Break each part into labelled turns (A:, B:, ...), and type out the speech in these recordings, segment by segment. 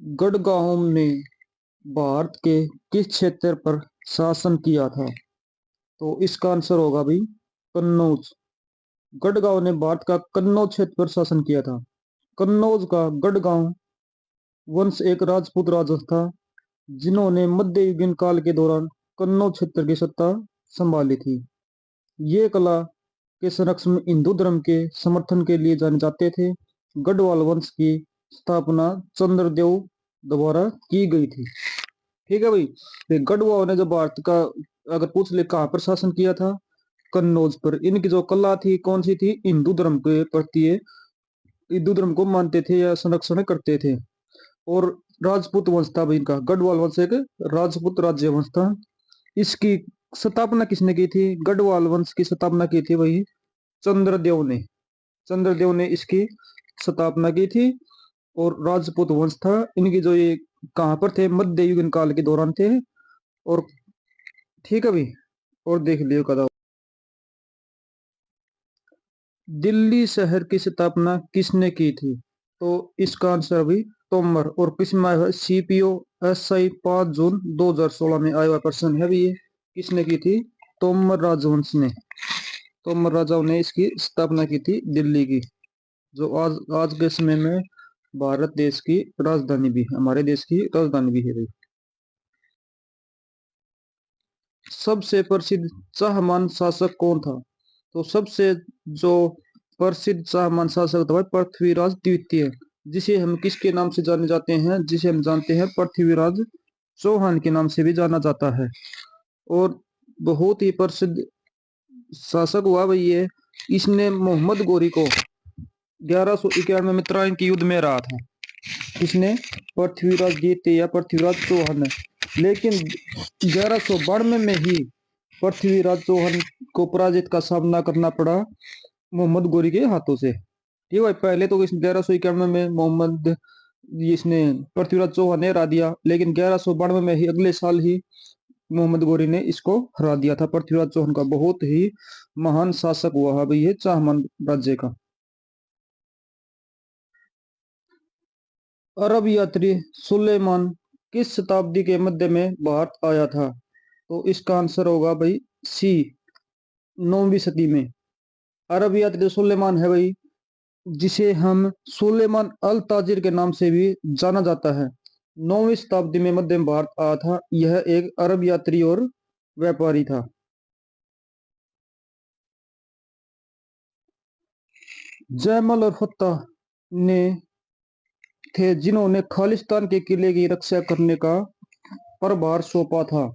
A: गढ़गांव ने भारत के किस क्षेत्र पर शासन किया था? तो इसका आंसर होगा भाई कन्नौज। गढ़गांव ने भारत का कन्नौज क्षेत्र पर शासन किया था। कन्नौज का गढ़गांव वंश एक राजपूत राजा था जिन्होंने मध्ययुगीन काल के दौरान कन्नौज क्षेत्र की सत्ता संभाली थी। ये कला के संरक्षण में हिंदू धर्म के समर्थन के लिए जाने जाते थे। गढ़वाल वंश की स्थापना चंद्रदेव द्वारा की गई थी। ठीक है भाई। ये गढ़वाल ने जो भारत का अगर पूछ ले कहाँ पर शासन किया था, कन्नौज पर। इनकी जो कला थी कौन सी थी? हिंदू धर्म के प्रति हिंदू धर्म को मानते थे या संरक्षण करते थे। और राजपूत वंश था भाई इनका। गढ़वाल वंश एक राजपूत राज्य वंश था। इसकी स्थापना किसने की थी? गढ़वाल वंश की स्थापना की थी वही चंद्रदेव ने। चंद्रदेव ने इसकी स्थापना की थी। और राजपूत वंश था इनकी। जो ये कहाँ पर थे? मध्ययुगीन काल के दौरान थे। और ठीक है भाई। और देख लियो कदा। दिल्ली शहर की स्थापना किसने की थी? तो इसका आंसर भी तोमर। और किसमें आया है? सीपीओ एसआई 5 जून 2016 में आया हुआ प्रश्न है भी ये। किसने की थी? तोमर राजवंश ने। तोमर राजाओं ने इसकी स्थापना की थी दिल्ली की, जो आज आज के समय में भारत देश की राजधानी भी, हमारे देश की राजधानी भी है भाई। सबसे प्रसिद्ध चाहमान शासक कौन था? तो सबसे जो प्रसिद्ध चाहमान शासक था पृथ्वीराज द्वितीय, जिसे हम किसके नाम से जाने जाते हैं? जिसे हम जानते हैं पृथ्वीराज चौहान के नाम से भी जाना जाता है। और बहुत ही प्रसिद्ध शासक हुआ भाई ये। इसने मोहम्मद गोरी को 1191 में त्राइन के युद्ध में हराया था। किसने? पृथ्वीराज द्वितीय या पृथ्वीराज चौहान ने। लेकिन 1192 में ही पृथ्वीराज चौहान को पराजित का सामना करना पड़ा मोहम्मद गोरी के हाथों से। ठीक है। पहले तो 1191 में मोहम्मद इसने पृथ्वीराज चौहान ने हरा दिया, लेकिन 1192 में ही अगले साल ही मोहम्मद गोरी ने इसको हरा दिया था। पृथ्वीराज चौहान का बहुत ही महान शासक हुआ है भाई ये चाहमान राज्य का। अरब यात्री सुलेमान किस शताब्दी के मध्य में भारत आया था? तो इसका आंसर होगा भाई सी, 9वीं सदी में। अरब यात्री सुलेमान है भाई, जिसे हम सुलेमान अल ताजिर के नाम से भी जाना जाता है। 9वीं शताब्दी में मध्य में भारत आया था। यह एक अरब यात्री और व्यापारी था। जयमल और फत्ता ने थे जिन्होंने खालिस्तान के किले की रक्षा करने का प्रभार सौंपा था।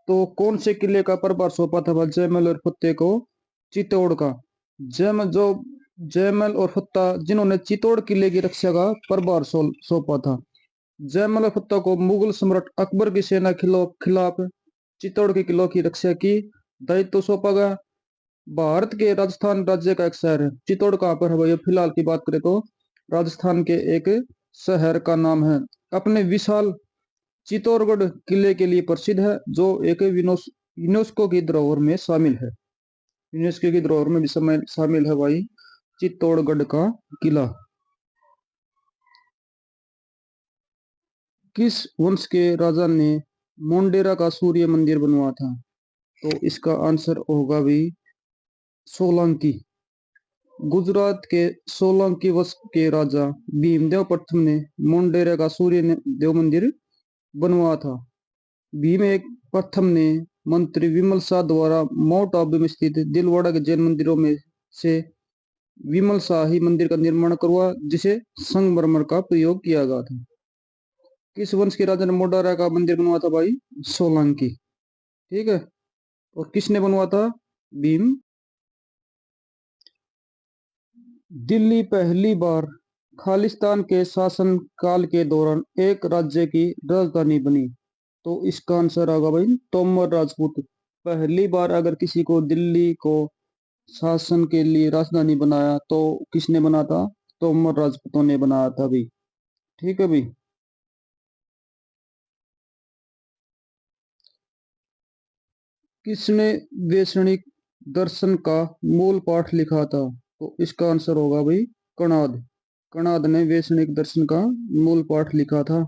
A: तो कौन से किले का प्रभार सौंपा था जयमल और फत्ते को? चित्तौड़ का। जयमल और फत्ता जिन्होंने चित्तौड़ किले की रक्षा का प्रभार सौंपा था। जयमल और फत्ता को मुगल सम्राट अकबर की सेना खिलाफ चित्तौड़ के किलों की रक्षा की दायित्व सौंपा गया। भारत के राजस्थान राज्य का एक शहर है चित्तौड़। कहाँ पर है भाई? फिलहाल की बात करें तो राजस्थान के एक शहर का नाम है। अपने विशाल चित्तौड़गढ़ किले के लिए प्रसिद्ध है, जो एक यूनेस्को की धरोहर में शामिल है। यूनेस्को की धरोहर में भी शामिल है भाई चित्तौड़गढ़ का किला। किस वंश के राजा ने मोंडेरा का सूर्य मंदिर बनवाया था? तो इसका आंसर होगा भी सोलंकी। गुजरात के सोलंकी वंश के राजा भीमदेव प्रथम ने मोंडेरा का सूर्य देव मंदिर बनवाया था। भीम एक प्रथम ने मंत्री विमल शाह द्वारा माउंट आबू में स्थित दिलवाड़ा के जैन मंदिरों में से विमल शाही मंदिर का निर्माण करवा, जिसे संगमरमर का प्रयोग किया गया था। किस वंश के राजा ने मोंडेरा का मंदिर बनवाया था भाई? सोलंकी। ठीक है। और किसने बनवाया था? भीम। दिल्ली पहली बार खालिस्तान के शासन काल के दौरान एक राज्य की राजधानी बनी। तो इसका आंसर होगा भाई तोमर राजपूत। पहली बार अगर किसी को दिल्ली को शासन के लिए राजधानी बनाया तो किसने बना था? तोमर राजपूतों ने बनाया था भाई। ठीक है भाई। किसने वैष्णिक दर्शन का मूल पाठ लिखा था? तो इसका आंसर होगा भाई कणाद। कणाद ने वैष्णिक दर्शन का मूल पाठ लिखा था।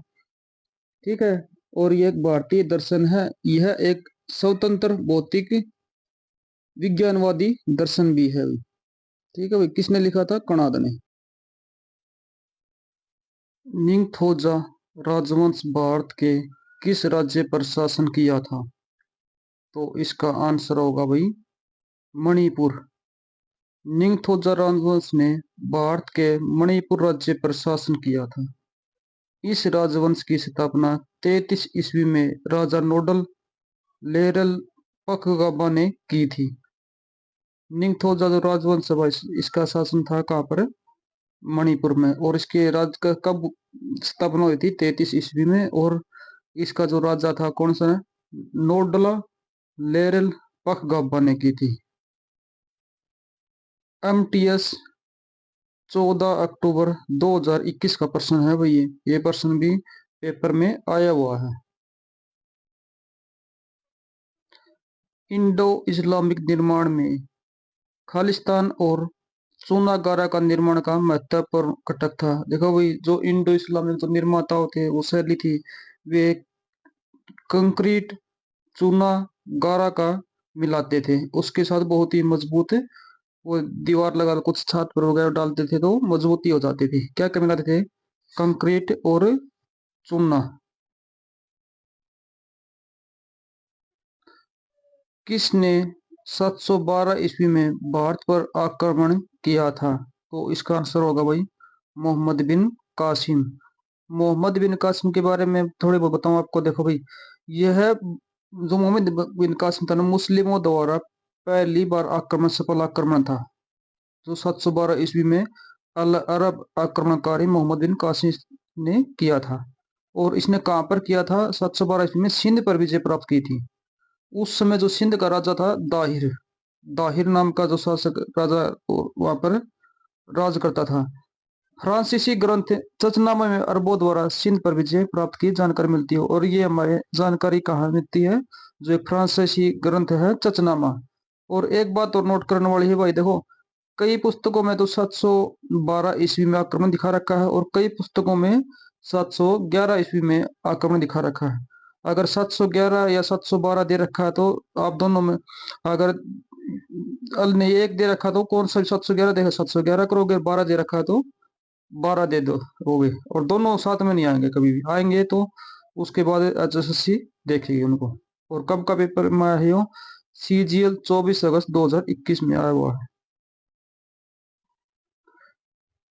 A: ठीक है। और ये एक भारतीय दर्शन है, यह एक स्वतंत्र भौतिक विज्ञानवादी दर्शन भी है। ठीक है भाई, किसने लिखा था? कणाद ने। निंगथौजा राजवंश भारत के किस राज्य पर शासन किया था? तो इसका आंसर होगा भाई मणिपुर। निंगथौजा राजवंश ने भारत के मणिपुर राज्य पर शासन किया था। इस राजवंश की स्थापना 33 ईस्वी में राजा नोडल लेरल पकगाबा ने की थी। निंगथौजा जो राजवंश है इसका शासन था कहाँ पर? मणिपुर में। और इसके राज्य का कब स्थापना हुई थी? 33 ईस्वी में। और इसका जो राजा था कौन सा है? नोडला लेरल पकगाबा ने की थी। MTS 14 अक्टूबर 2021 का प्रश्न है भाई। ये प्रश्न भी पेपर में आया हुआ है। इंडो इस्लामिक निर्माण में खालिस्तान और चूनागारा का निर्माण का महत्वपूर्ण घटक था। देखो भाई, जो इंडो इस्लामिक जो निर्माताओं थे, वो शैली थी, वे कंक्रीट चूना गारा का मिलाते थे, उसके साथ बहुत ही मजबूत वो दीवार लगा कुछ छत पर वगैरह डालते थे तो मजबूती हो जाती थी। क्या क्या मिलाते थे? कंक्रीट और चूना। किसने 712 ईस्वी में भारत पर आक्रमण किया था? तो इसका आंसर होगा भाई मोहम्मद बिन कासिम। मोहम्मद बिन कासिम के बारे में थोड़े बहुत बताऊं आपको। देखो भाई, यह जो मोहम्मद बिन कासिम था ना, मुस्लिमों द्वारा पहली बार आक्रमण, सफल आक्रमण था, जो 712 ईस्वी में अल अरब आक्रमणकारी मोहम्मद बिन कासिम ने किया था। और इसने कहाँ पर किया था? 712 ईस्वी में सिंध पर विजय प्राप्त की थी। उस समय जो सिंध का राजा था दाहिर, दाहिर नाम का जो शासक राजा वहां पर राज करता था। फ्रांसीसी ग्रंथ चचनामा में अरबों द्वारा सिंध पर विजय प्राप्त की जानकारी मिलती है। और ये हमारे जानकारी कहाँ मिलती है? जो एक फ्रांसीसी ग्रंथ है चचनामा। और एक बात और नोट करने वाली है भाई, देखो कई पुस्तकों में तो 712 ईस्वी में आक्रमण दिखा रखा है और कई पुस्तकों में 711 ईस्वी में आक्रमण दिखा रखा है। अगर 711 या 712 दे रखा है तो आप दोनों में, अगर अल ने एक दे रखा तो कौन सा 711 देगा? 711 करोगे। 12 दे रखा है तो 12 दे दो होगे। और दोनों साथ में नहीं आएंगे, कभी भी आएंगे तो उसके बाद एचएसएससी देखेगी उनको। और कब का पेपर में आया है? CGL 24 अगस्त 2021 में आया हुआ है।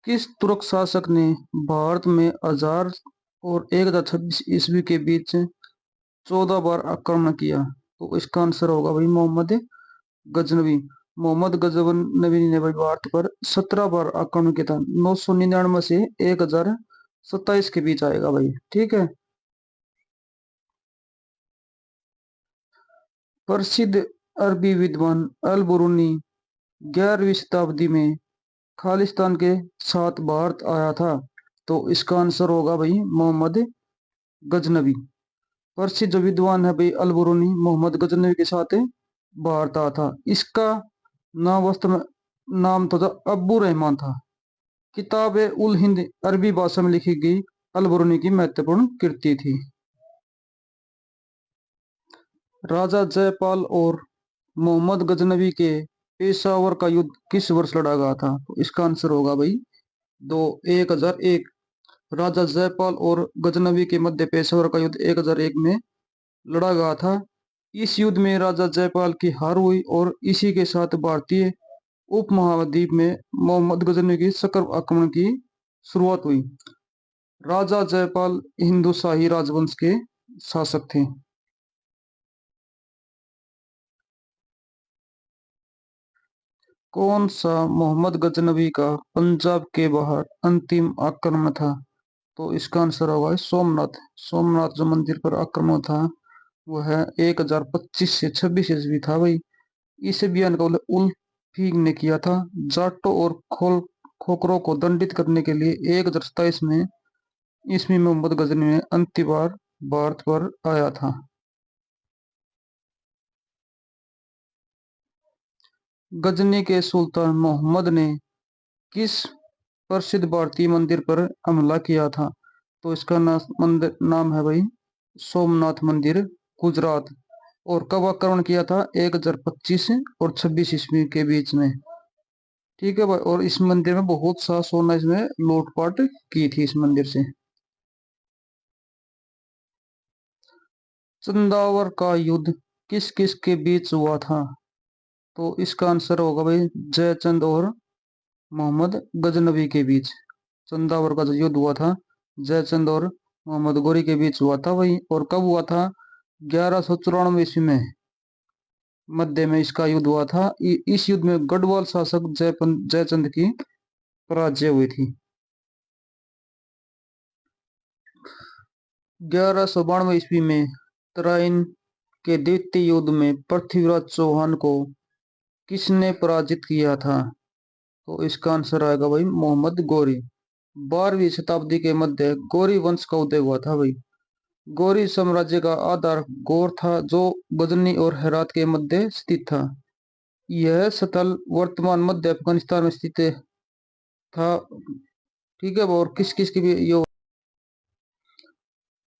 A: किस तुर्क शासक ने भारत में 1000 और 1026 ईस्वी के बीच 14 बार आक्रमण किया? तो इसका आंसर होगा भाई मोहम्मद गजनवी। मोहम्मद गजनवी ने भाई भारत पर 17 बार आक्रमण किया था। 999 से 1027 के बीच आएगा भाई। ठीक है। प्रसिद्ध अरबी विद्वान अल बुरूनी 11वीं शताब्दी में खालिस्तान के साथ भारत आया था। तो इसका आंसर होगा भाई मोहम्मद गजनवी। प्रसिद्ध जो विद्वान है भाई अल बुरूनी, मोहम्मद गजनवी के साथ भारत आया था। इसका नाम वास्तव में नाम तो था अब्बू रहमान था। किताब उल हिंद अरबी भाषा में लिखी गई अल बुरूनी की महत्वपूर्ण कृति थी। राजा जयपाल और मोहम्मद गजनवी के पेशावर का युद्ध किस वर्ष लड़ा गया था? तो इसका आंसर होगा भाई 1001। राजा जयपाल और गजनवी के मध्य पेशावर का युद्ध 1001 में लड़ा गया था। इस युद्ध में राजा जयपाल की हार हुई और इसी के साथ भारतीय उपमहाद्वीप में मोहम्मद गजनवी की सक्र आक्रमण की शुरुआत हुई। राजा जयपाल हिंदू शाही राजवंश के शासक थे। कौन सा मोहम्मद गजनवी का पंजाब के बाहर अंतिम आक्रमण था? तो इसका आंसर होगा सोमनाथ। सोमनाथ जो मंदिर पर आक्रमण था वो है 1025 से 26 ईस्वी था भाई। इस अभियान का उल्लेख फीग ने किया था। जाटों और खोखरों को दंडित करने के लिए 1027 में ईस्वी में मोहम्मद गजनी ने अंतिम बार भारत पर आया था। गजनी के सुल्तान मोहम्मद ने किस प्रसिद्ध भारतीय मंदिर पर हमला किया था? तो इसका नाम है भाई सोमनाथ मंदिर, गुजरात। और कब आक्रमण किया था? 1025 और 26 ईस्वी के बीच में। ठीक है भाई। और इस मंदिर में बहुत सा सोना इसमें लूटपाट की थी इस मंदिर से। चंदावर का युद्ध किस किस के बीच हुआ था? तो इसका आंसर होगा भाई जयचंद और मोहम्मद गजनबी के बीच। चंदावर का जो युद्ध हुआ था जयचंद और मोहम्मद गोरी के बीच हुआ था भाई। और कब हुआ था? 1194 ईस्वी में मध्य में इसका युद्ध हुआ था। इस युद्ध में गढ़वाल शासक जयचंद की पराजय हुई थी। 1192 ईस्वी में तराइन के द्वितीय युद्ध में पृथ्वीराज चौहान को किसने पराजित किया था? तो इसका आंसर आएगा भाई मोहम्मद गोरी। 12वीं शताब्दी के मध्य गौरी वंश का उदय हुआ था भाई। गौरी साम्राज्य का आधार गौर था जो गजनी और हेरात के मध्य स्थित था। यह स्थल वर्तमान मध्य अफगानिस्तान में स्थित था। ठीक है। और किस किस की भी यो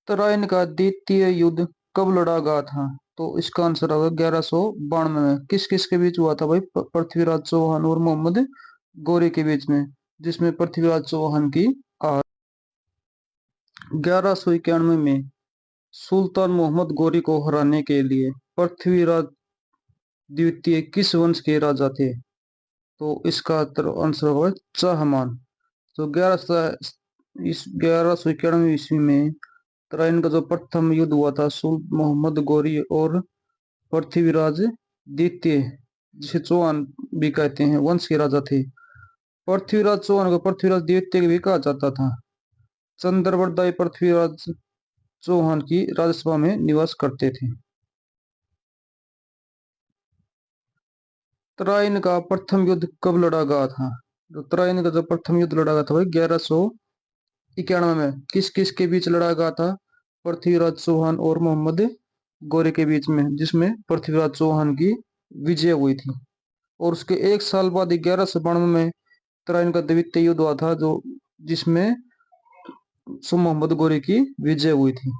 A: तराइन का द्वितीय युद्ध कब लड़ा गया था? तो इसका आंसर होगा 1192 में। किस किस के बीच हुआ था भाई? पृथ्वीराज चौहान और मोहम्मद गोरी के बीच में, जिसमें पृथ्वीराज चौहान की 1191 में सुल्तान मोहम्मद गोरी को हराने के लिए पृथ्वीराज द्वितीय किस वंश के राजा थे? तो इसका आंसर होगा चाहमान। तो 1191 ईस्वी में तराइन का जो प्रथम युद्ध हुआ था मोहम्मद गोरी और पृथ्वीराज द्वितीय, जिसे चौहान भी कहते हैं, वंश के राजा थे। पृथ्वीराज चौहान को पृथ्वीराज द्वितीय भी कहा जाता था। चंद्रवरदाई पृथ्वीराज चौहान की राजसभा में निवास करते थे। तराइन का प्रथम युद्ध कब लड़ा गया था? तो तराइन का जो प्रथम युद्ध लड़ा गया था भाई 1191 में। किस किस के बीच लड़ा गया था? पृथ्वीराज चौहान और मोहम्मद गोरे के बीच में, जिसमें पृथ्वीराज चौहान की विजय हुई थी। और उसके एक साल बाद 1192 में तराइन का द्वितीय युद्ध हुआ था जो जिसमें मोहम्मद गोरे की विजय हुई थी।